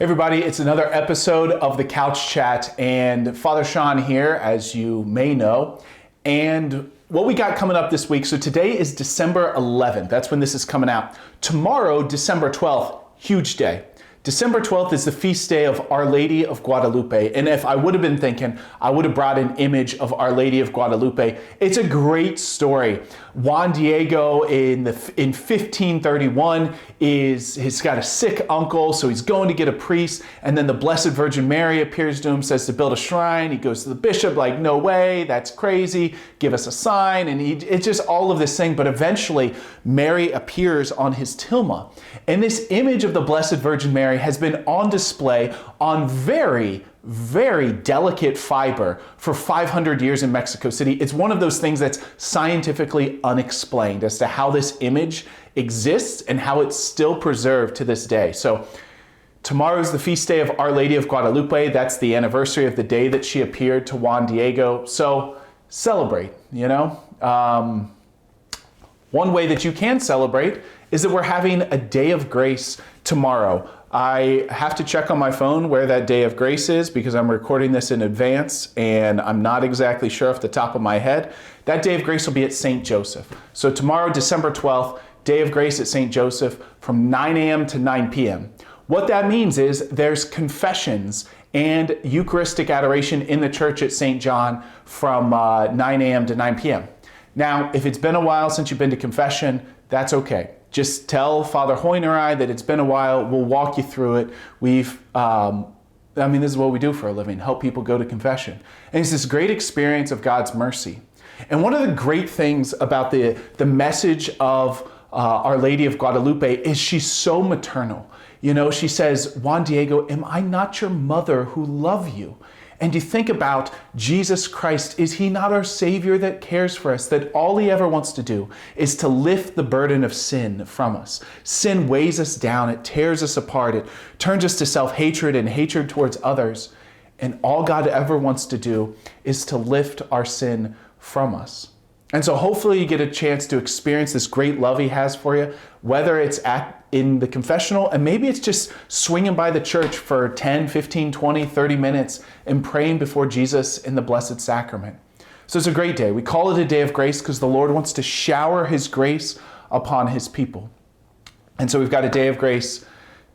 Hey everybody, it's another episode of the Couch Chat, and Father Sean here, as you may know. And what we got coming up this week, so today is December 11th. That's when this is coming out. Tomorrow, December 12th, huge day. December 12th is the feast day of Our Lady of Guadalupe. And if I would have been thinking, I would have brought an image of Our Lady of Guadalupe. It's a great story. Juan Diego in 1531 he's got a sick uncle, so he's going to get a priest. And then the Blessed Virgin Mary appears to him, says to build a shrine. He goes to the bishop, like, no way, that's crazy. Give us a sign. And it's just all of this thing. But eventually, Mary appears on his tilma. And this image of the Blessed Virgin Mary has been on display on very delicate fiber for 500 years in Mexico City. It's one of those things that's scientifically unexplained as to how this image exists and how it's still preserved to this day. So tomorrow is the feast day of Our Lady of Guadalupe. That's the anniversary of the day that she appeared to Juan Diego. So celebrate, you know. One way that you can celebrate is that we're having a day of grace tomorrow. I have to check on my phone where that day of grace is because I'm recording this in advance and I'm not exactly sure off the top of my head. That day of grace will be at St. Joseph. So tomorrow, December 12th, day of grace at St. Joseph from 9 a.m. to 9 p.m. What that means is there's confessions and Eucharistic adoration in the church at St. John from 9 a.m. to 9 p.m. Now, if it's been a while since you've been to confession, that's okay. Just tell Father Hoyne or I that it's been a while. We'll walk you through it. This is what we do for a living, help people go to confession. And it's this great experience of God's mercy. And one of the great things about the message of Our Lady of Guadalupe is she's so maternal. You know, she says, Juan Diego, am I not your mother who love you? And you think about Jesus Christ, is he not our Savior that cares for us, that all he ever wants to do is to lift the burden of sin from us? Sin weighs us down, it tears us apart, it turns us to self-hatred and hatred towards others. And all God ever wants to do is to lift our sin from us. And so hopefully you get a chance to experience this great love he has for you, whether it's in the confessional, and maybe it's just swinging by the church for 10, 15, 20, 30 minutes and praying before Jesus in the Blessed Sacrament. So it's a great day. We call it a day of grace because the Lord wants to shower his grace upon his people. And so we've got a day of grace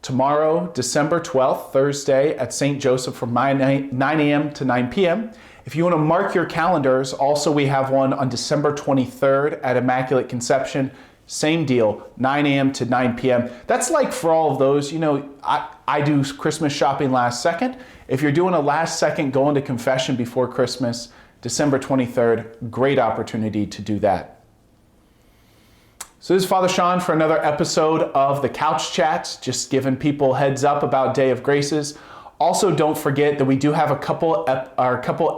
tomorrow, December 12th, Thursday at St. Joseph from 9 a.m. to 9 p.m. If you want to mark your calendars, also we have one on December 23rd at Immaculate Conception. Same deal, 9 a.m. to 9 p.m. That's like for all of those, you know, I do Christmas shopping last second. If you're doing a last second going to confession before Christmas, December 23rd, great opportunity to do that. So this is Father Sean for another episode of the Couch Chat, just giving people heads up about Day of Graces. Also, don't forget that we do have a couple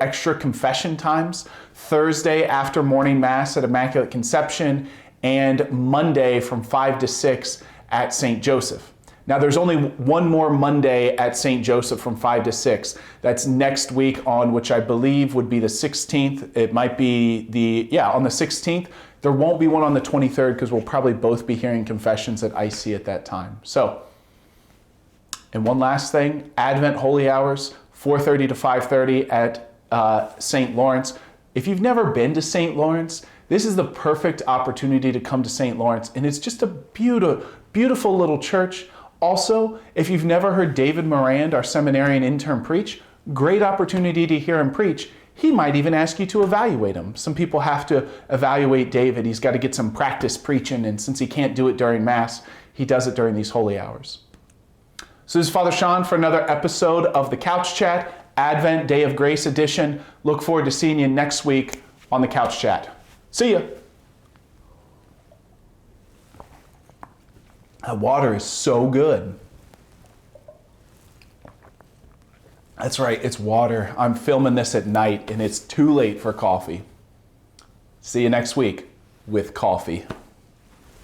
extra confession times, Thursday after morning mass at Immaculate Conception and Monday from 5 to 6 at St. Joseph. Now, there's only one more Monday at St. Joseph from 5 to 6. That's next week on which I believe would be the 16th. It might be on the 16th. There won't be one on the 23rd because we'll probably both be hearing confessions at IC at that time. So, and one last thing, Advent Holy Hours, 4:30 to 5:30 at St. Lawrence. If you've never been to St. Lawrence, this is the perfect opportunity to come to St. Lawrence. And it's just a beautiful little church. Also, if you've never heard David Morand, our seminarian intern, preach, great opportunity to hear him preach. He might even ask you to evaluate him. Some people have to evaluate David. He's got to get some practice preaching. And since he can't do it during Mass, he does it during these holy hours. So this is Father Sean for another episode of the Couch Chat, Advent Day of Grace edition. Look forward to seeing you next week on the Couch Chat. See ya. That water is so good. That's right, it's water. I'm filming this at night and it's too late for coffee. See you next week with coffee.